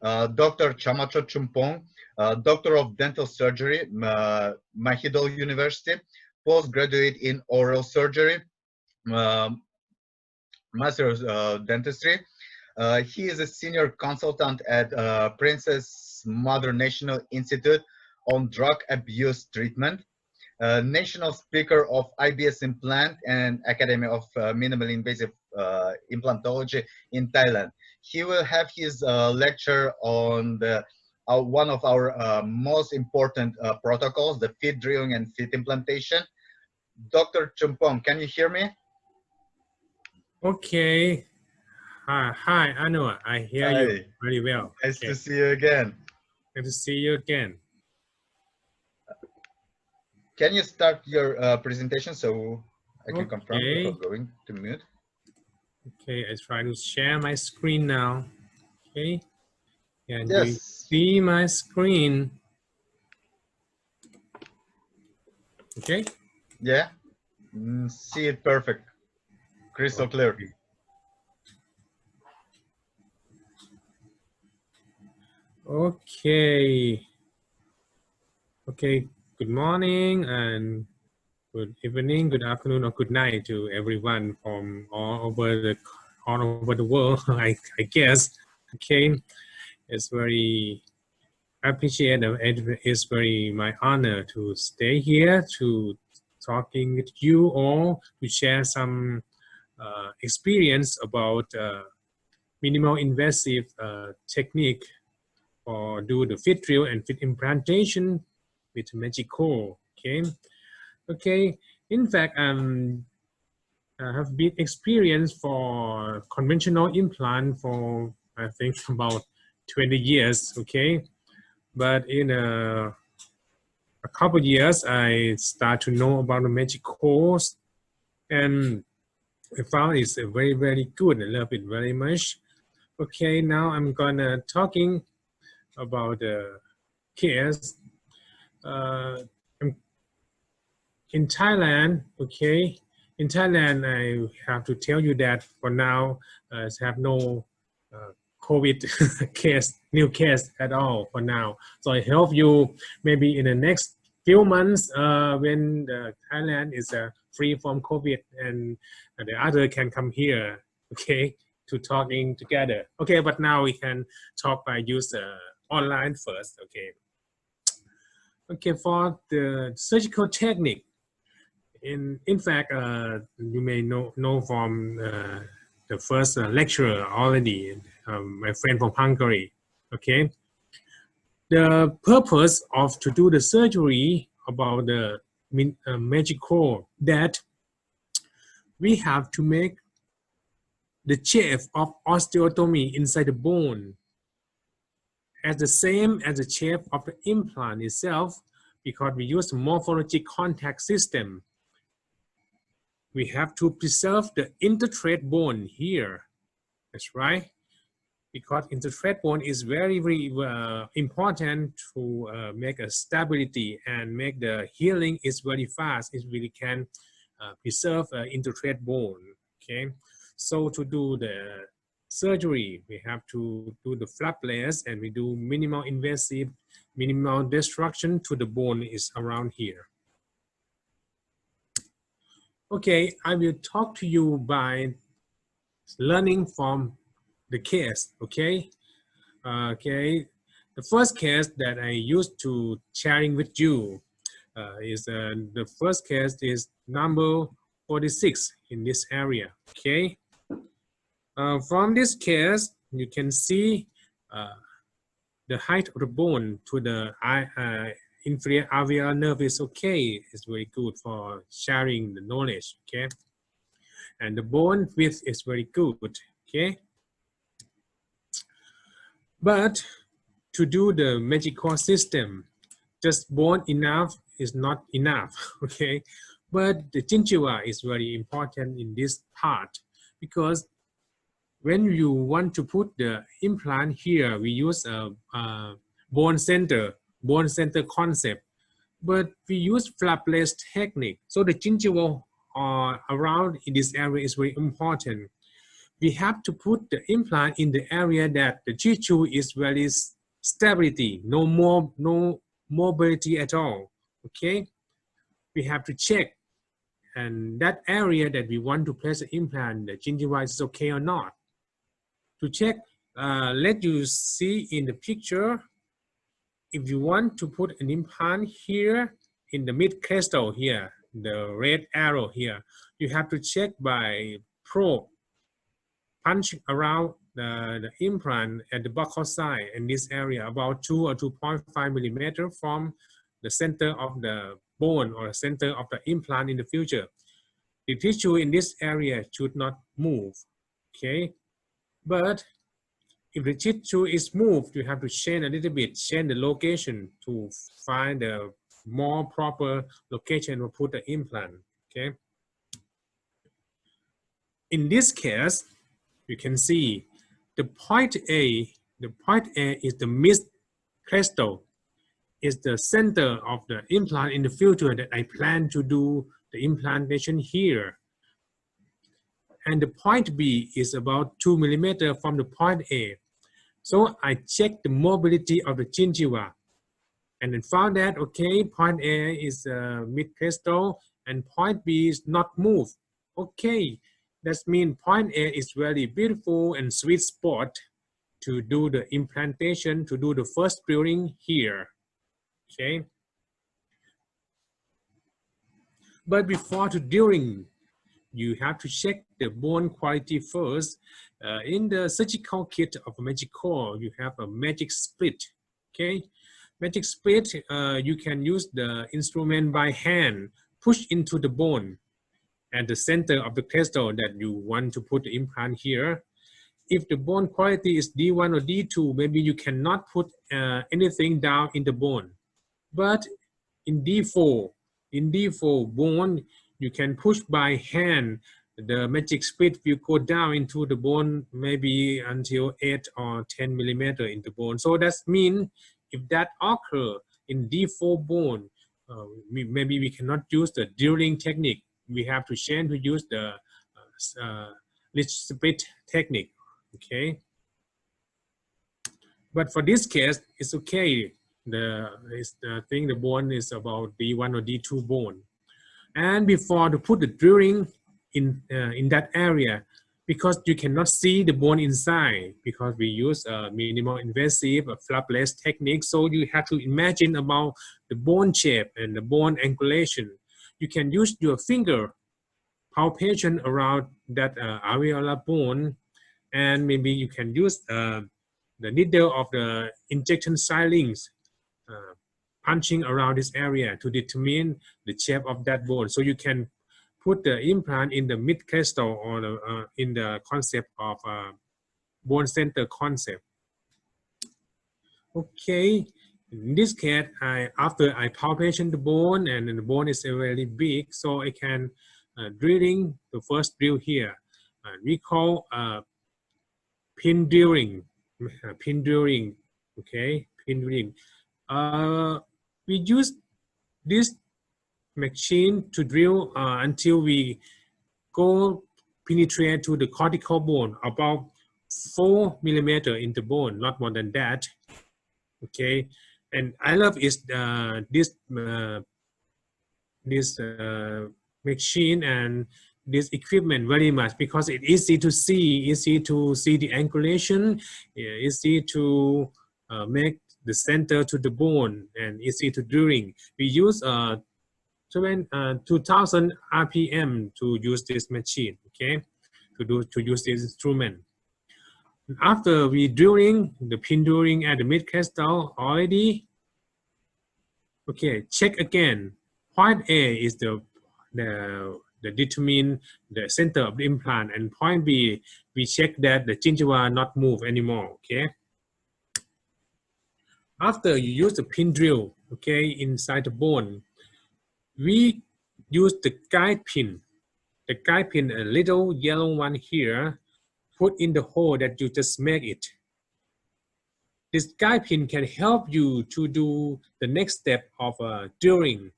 Dr. Chamachot Chumpon, Doctor of Dental Surgery, Mahidol University, postgraduate in Oral Surgery, Master of Dentistry. He is a senior consultant at Princess Mother National Institute on Drug Abuse Treatment, national speaker of IBS Implant and Academy of Minimally Invasive Implantology in Thailand. He will have his lecture on one of our most important protocols, the feet drilling and feet implantation. Dr. Chumpon, can you hear me? Okay. Hi, Anu. I hear you very well. Nice to see you again. Good to see you again. Can you start your presentation so I can confirm before going to mute? Okay, I try to share my screen now. Okay. Can you see my screen? Okay. Yeah. See it perfect. Crystal clear. Okay. Okay. Good morning and good evening, good afternoon, or good night to everyone from all over the world. I guess. Okay. It's very appreciated. It's very my honor to stay here to talking with you all to share some experience about minimal invasive technique or do the feet drill and feet implantation with Chamachot. Okay. In fact, I have been experienced for conventional implant for I think about 20 years. Okay, but in a couple of years, I start to know about the Chamachot, and I found it's very, very good. I love it very much. Okay, now I'm gonna talking about the case. In Thailand, okay, in Thailand, I have to tell you that for now, I have no COVID new case at all for now. So I hope you maybe in the next few months when Thailand is free from COVID and the other can come here, okay, to talking together. Okay, but now we can talk by use online first, okay. Okay, for the surgical technique, in fact, you may know from the first lecturer already, my friend from Hungary, okay. The purpose of to do the surgery about the Chamachot that we have to make the shape of osteotomy inside the bone as the same as the shape of the implant itself, because we use morphologic contact system. We have to preserve the interthread bone here. That's right. Because interthread bone is very, very important to make a stability and make the healing is very fast. It really can preserve interthread bone. Okay. So to do the surgery, we have to do the flapless and we do minimal invasive, minimal destruction to the bone is around here. Okay, I will talk to you by learning from the case, okay? Okay, the first case that I used to sharing with you is the first case is number 46 in this area, okay? From this case, you can see the height of the bone to the inferior alveolar nerve is okay. It's very good for sharing the knowledge, okay? And the bone width is very good, okay? But to do the Chamachot system, just bone enough is not enough, okay? But the gingiva is very important in this part because when you want to put the implant here, we use a bone center concept, but we use flapless technique. So the gingiva around in this area is very important. we have to put the implant in the area that the tissue is very stability, no mobility at all. Okay, we have to check, and that area that we want to place the implant, the gingiva is okay or not. To check, let you see in the picture. If you want to put an implant here in the mid crestal here, the red arrow here, you have to check by probe, punch around the implant at the buccal side in this area, about 2 or 2.5 millimeter from the center of the bone or the center of the implant in the future. The tissue in this area should not move, okay? But if the tissue is moved, you have to change a little bit, change the location to find the more proper location to put the implant, okay? In this case, you can see the point A is the mid crestal, is the center of the implant in the future that I plan to do the implantation here. And the point B is about 2 millimeters from the point A. So I checked the mobility of the gingiva and then found that, okay, point A is mid-crestal and point B is not moved. Okay, that means point A is very beautiful and sweet spot to do the implantation, to do the first drilling here, okay? But before to drilling, you have to check the bone quality first. In the surgical kit of Chamachot, you have a magic split, okay? Magic split, you can use the instrument by hand, push into the bone at the center of the crestal that you want to put the implant here. If the bone quality is D1 or D2, maybe you cannot put anything down in the bone. But in D4 bone, you can push by hand. The magic split will go down into the bone maybe until 8 or 10 millimeter in the bone. So that means if that occur in D4 bone, maybe we cannot use the drilling technique. We have to change to use the ridge split technique, okay? But for this case, it's okay. I think the bone is about D1 or D2 bone. And before to put the drilling in that area, because you cannot see the bone inside, because we use a minimal invasive, a flapless technique, so you have to imagine about the bone shape and the bone angulation. You can use your finger palpation around that areolar bone, and maybe you can use the needle of the injection silings punching around this area to determine the shape of that bone. So you can put the implant in the mid-crestal or in the concept of bone center concept. Okay, in this case, after I palpation the bone and the bone is very big, so I can drilling the first drill here. We call pin drilling, okay, pin drilling. We use this machine to drill until we go penetrate to the cortical bone, about 4 millimeter in the bone, not more than that. Okay, and I love is this machine and this equipment very much because it's easy to see the angulation, easy to make the center to the bone, and easy to drilling. We use 2000 RPM to use this machine, okay, to use this instrument. After we drilling the pin drilling at the mid-crestal already, okay, check again. Point A is the determine the center of the implant, and point B, we check that the gingiva not move anymore, okay? After you use the pin drill, okay, inside the bone, we use the guide pin. The guide pin, a little yellow one here, put in the hole that you just make it. This guide pin can help you to do the next step of drilling.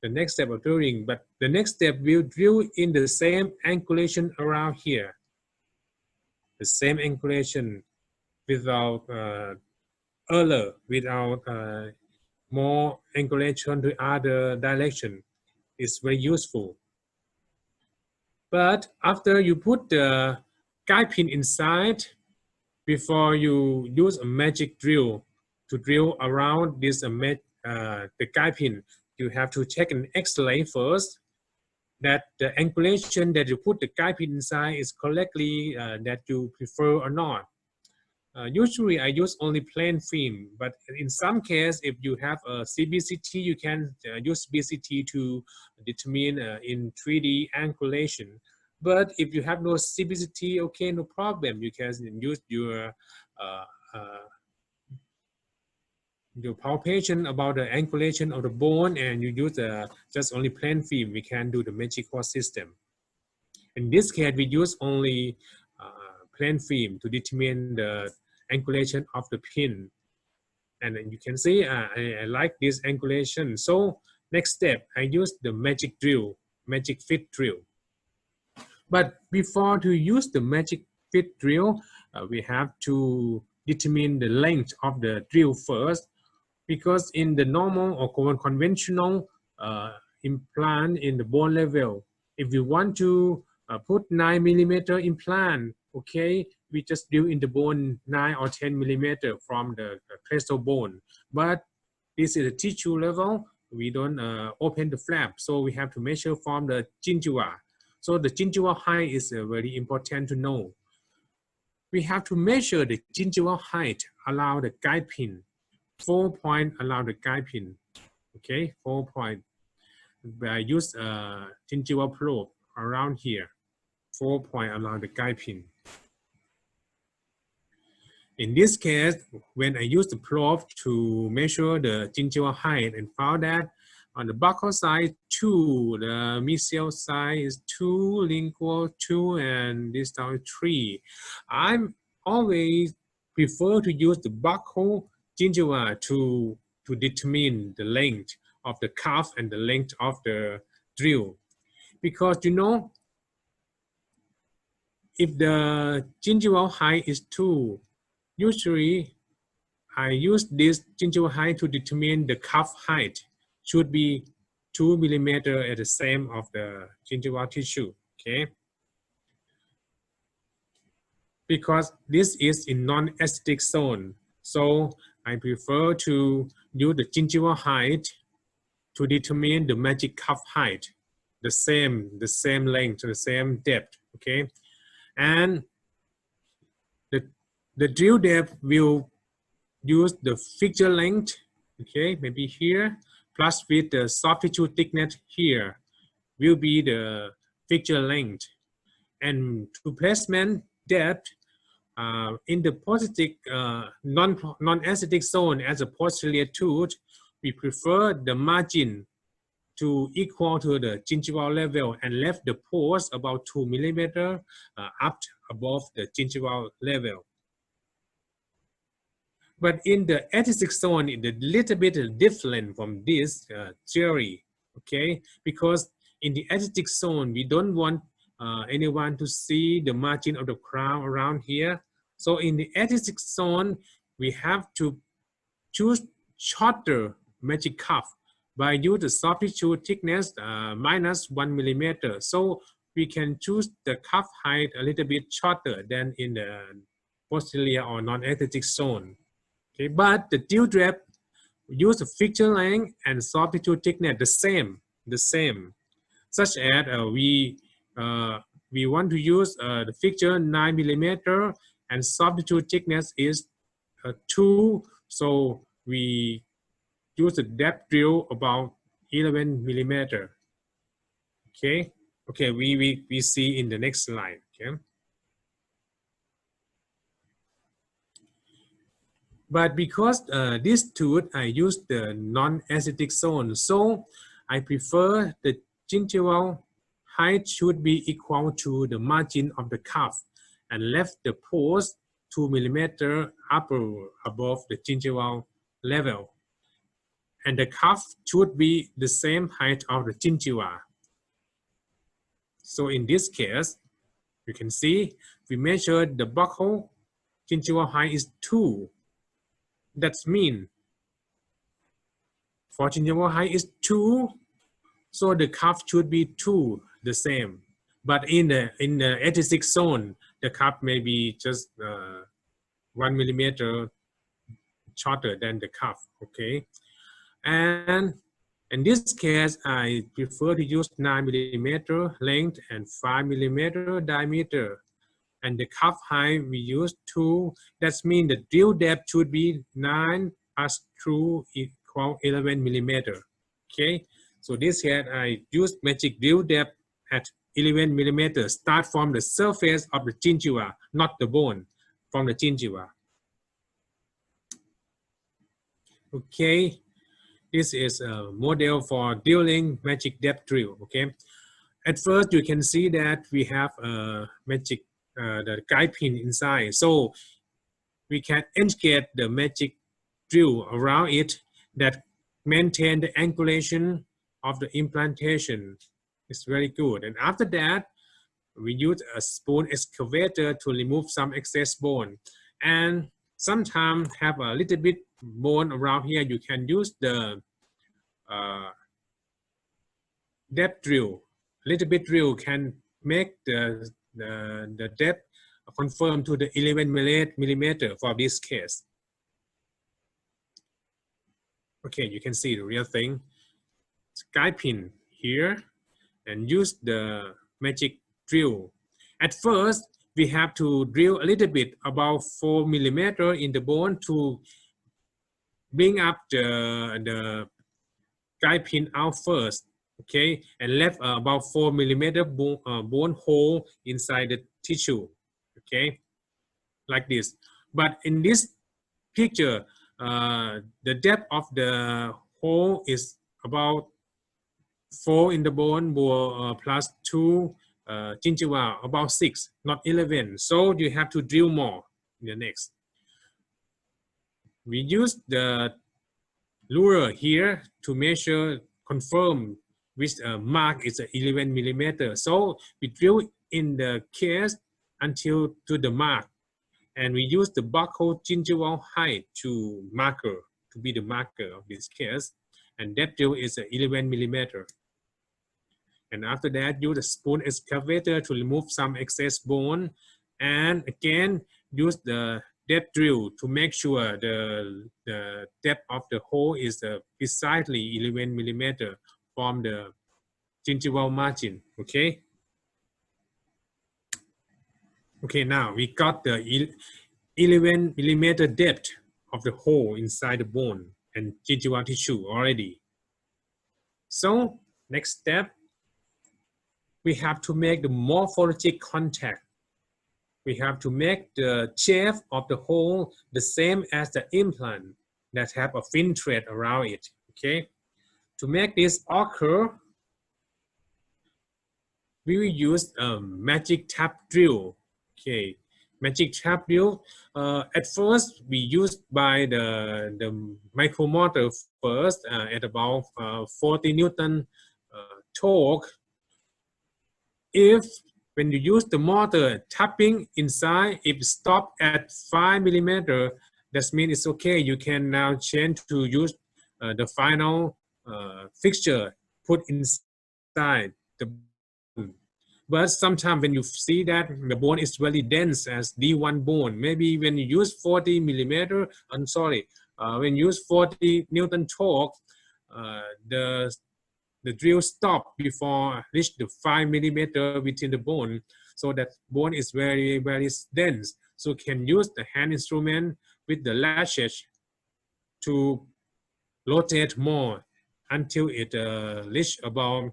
The next step of drilling, but the next step will drill in the same angulation around here. the same angulation without error, without more angulation to other direction is very useful. But after you put the guide pin inside, before you use a magic drill to drill around this the guide pin, you have to check an X-ray first that the angulation that you put the guide pin inside is correctly that you prefer or not. Usually I use only plain film, but in some case, if you have a CBCT, you can use BCT to determine in 3D angulation. But if you have no CBCT, okay, no problem. You can use your palpation about the angulation of the bone, and you use just only plain film. We can do the Chamachot system. In this case, we use only plain film to determine the angulation of the pin. And you can see I like this angulation. So next step, I use the magic drill, magic fit drill. But before to use the magic fit drill, we have to determine the length of the drill first, because in the normal or conventional implant in the bone level, if you want to put 9mm implant, okay, we just drill in the bone 9 or 10mm from the crestal bone. But this is a tissue level, we don't open the flap, so we have to measure from the gingiva. So the gingival height is very important to know. We have to measure the gingival height around the guide pin, 4 points around the guide pin. Okay, 4 points. I use a gingival probe around here, 4 points around the guide pin. In this case, when I use the probe to measure the gingival height and found that on the buccal side 2, the mesial side is 2, lingual 2, and distal 3. I always prefer to use the buccal gingiva to determine the length of the cuff and the length of the drill. Because you know, if the gingival height is 2, usually I use this gingival height to determine the cuff height should be 2mm at the same of the gingival tissue, okay? Because this is in non-aesthetic zone, so I prefer to use the gingival height to determine the magic cuff height, the same length, the same depth, okay? And the drill depth will use the fixture length, okay, maybe here, plus with the soft tissue thickness here will be the fixture length. And to placement depth, in the positive non-aesthetic zone as a posterior tooth, we prefer the margin to equal to the gingival level and left the pores about 2mm up above the gingival level. But in the aesthetic zone, it's a little bit different from this theory, okay? Because in the aesthetic zone, we don't want anyone to see the margin of the crown around here. So in the aesthetic zone, we have to choose shorter magic cuff by use the soft tissue thickness minus 1mm. So we can choose the cuff height a little bit shorter than in the posterior or non-aesthetic zone. Okay, but the drill depth use the fixture length and soft tissue thickness the same, such as we want to use the fixture 9mm and soft tissue thickness is 2, so we use the depth drill about 11mm. Okay, we see in the next slide. Okay. But because this tooth, I use the non-aesthetic zone, so I prefer the gingival height should be equal to the margin of the cuff and left the pores 2mm above the gingival level. And the cuff should be the same height of the gingiva. So in this case, You can see we measured the buccal gingival height is 2. That's mean for gingival height is 2, so the cuff should be 2, the same. But in the 86 zone, the cuff may be just 1 millimeter shorter than the cuff. Okay, and in this case, I prefer to use 9 millimeter length and 5 millimeter diameter. And the cuff height we use 2. That means the drill depth should be 9 plus 2 equal 11 millimeter. Okay, so this here I use magic drill depth at 11 millimeter. Start from the surface of the gingiva, not the bone, from the gingiva. Okay, this is a model for drilling magic depth drill. Okay, at first you can see that we have a magic the guide pin inside, so we can engage the magic drill around it that maintain the angulation of the implantation. It's very good. And after that, we use a spoon excavator to remove some excess bone. And sometimes have a little bit bone around here. You can use the depth drill. Little bit drill can make the depth confirm to the 11 millimeter for this case. Okay, you can see the real thing. Guide pin here and use the magic drill. At first, we have to drill a little bit, about 4 millimeter in the bone to bring up the guide pin out first. Okay, and left about 4 millimeter bone hole inside the tissue. Okay, like this. But in this picture, the depth of the hole is about 4 in the bone plus 2 gingiva, about 6, not 11. So you have to drill more in the next. We use the ruler here to measure, confirm which mark is 11 millimeter. So we drill in the case until to the mark, and we use the buccal gingival height to be the marker of this case, and that drill is 11 millimeter. And after that, use the spoon excavator to remove some excess bone, and again use the depth drill to make sure the depth of the hole is precisely 11 millimeter from the gingival margin. Okay. Okay, now we got the 11 millimeter depth of the hole inside the bone and gingival tissue already. So next step, we have to make the morphologic contact. We have to make the shape of the hole the same as the implant that have a thin thread around it. Okay, to make this occur, we will use a magic tap drill. Okay, magic tap drill. At first, we used by the micromotor first at about 40 Newton torque. If when you use the motor tapping inside, if it stop at 5 millimeter, that means it's okay. You can now change to use the final fixture put inside the bone. But sometimes when you see that the bone is very dense as D1 bone, maybe when you use 40 millimeter, I'm sorry, when you use 40 Newton torque, the drill stop before reach the 5 millimeter within the bone. So that bone is very, very dense. So can use the hand instrument with the latches to rotate more until it reach about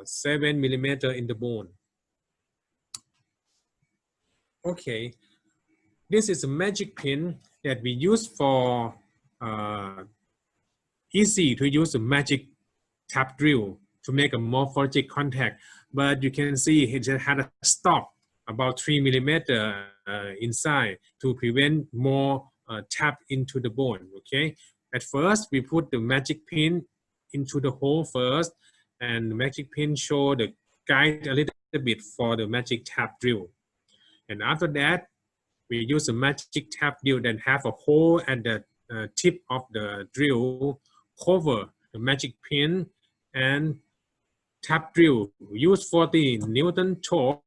7 millimeter in the bone. Okay, this is a magic pin that we use for easy to use a magic tap drill to make a morphologic contact, but you can see it just had a stop about 3 millimeter inside to prevent more tap into the bone. Okay, at first we put the magic pin into the hole first, and the magic pin show the guide a little bit for the magic tap drill. And after that, we use a magic tap drill that have a hole at the tip of the drill, cover the magic pin, and tap drill. Use 40 Newton torque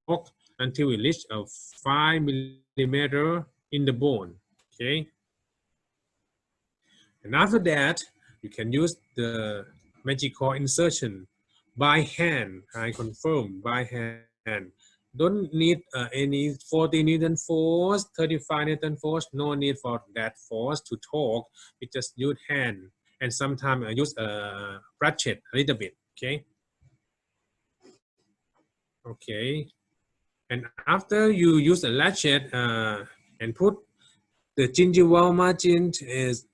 until we reach a 5 millimeter in the bone. Okay. And after that, you can use the magic core insertion by hand. I confirm by hand. Don't need any 40 Newton force, 35 Newton force. No need for that force to torque. We just use hand, and sometimes I use a ratchet a little bit. Okay. Okay. And after you use a ratchet and put the gingival margin is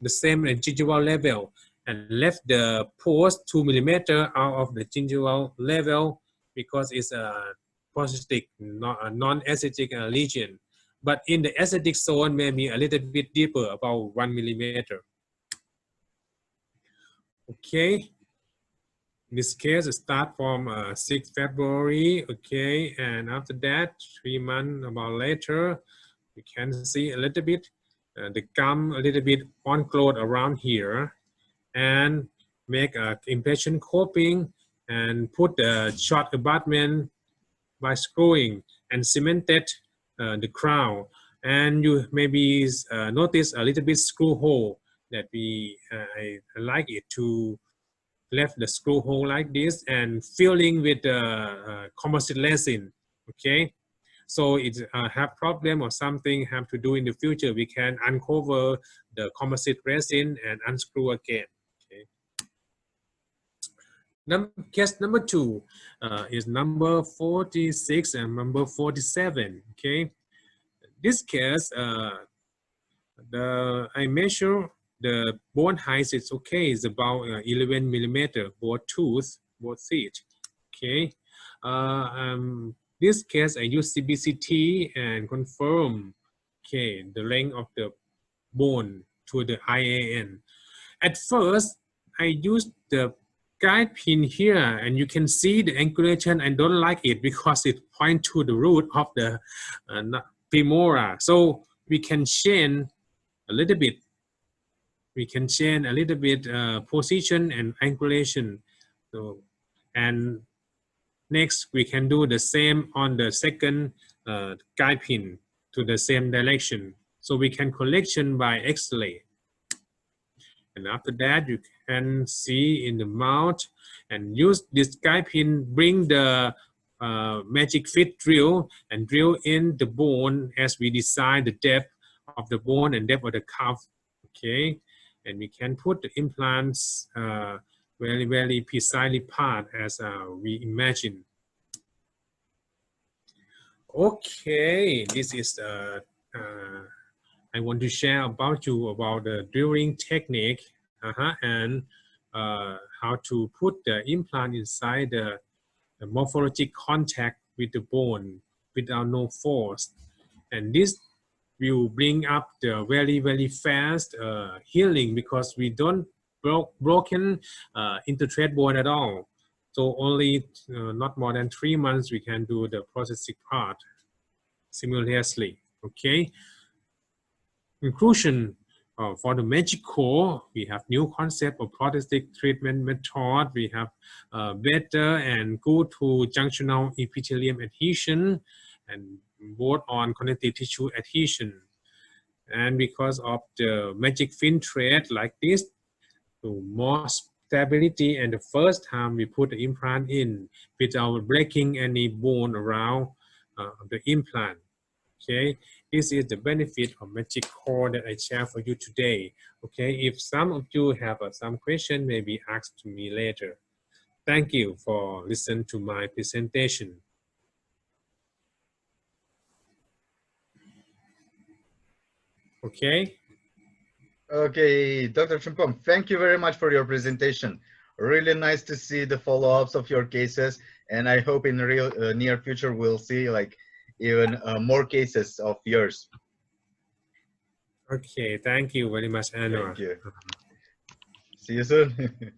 the same as gingival level, and left the pores 2 millimeter out of the gingival level because it's a prosthetic, not a non-aesthetic lesion. But in the aesthetic zone, maybe a little bit deeper, about 1 millimeter. Okay. In this case, it start from 6 February. Okay. And after that, 3 months about later, you can see a little bit the gum a little bit unclosed around here, and make a impression coping and put the short abutment by screwing and cemented the crown. And you maybe notice a little bit screw hole that I like it to left the screw hole like this and filling with composite resin. Okay. So it have problem or something have to do in the future, we can uncover the composite resin and unscrew again. Okay. Case number 2 is number 46 and number 47. Okay. This case, I measure the bone height is okay. It's about 11 millimeter, both tooth, both teeth. Okay. This case, I use CBCT and confirm, okay, the length of the bone to the IAN. At first, I used the guide pin here, and you can see the angulation. I don't like it because it points to the root of the femora. So we can change a little bit. We can change a little bit position and angulation. So, and next, we can do the same on the second guide pin to the same direction. So we can collection by X-ray. And after that, you can see in the mouth and use this guide pin, bring the magic fit drill and drill in the bone as we decide the depth of the bone and depth of the cuff. Okay. And we can put the implants very, very precisely part as we imagine. Okay, this is I want to share about you about the drilling technique and how to put the implant inside the morphologic contact with the bone without no force. And this will bring up the very, very fast healing because we don't broken interthread bone at all. So only not more than 3 months we can do the prosthetic part simultaneously. Okay. Conclusion for the magic core, we have new concept of prosthetic treatment method. We have better and good to junctional epithelium adhesion and both on connective tissue adhesion. And because of the magic fin thread like this, so more stability, and the first time we put the implant in without breaking any bone around the implant. Okay, this is the benefit of magic core that I share for you today. Okay, if some of you have some question, maybe ask to me later. Thank you for listening to my presentation. Okay. Okay, Dr. Chumpon, thank you very much for your presentation. Really nice to see the follow-ups of your cases, and I hope in the real near future we'll see like even more cases of yours. Okay, thank you very much, Anna. Thank you. See you soon.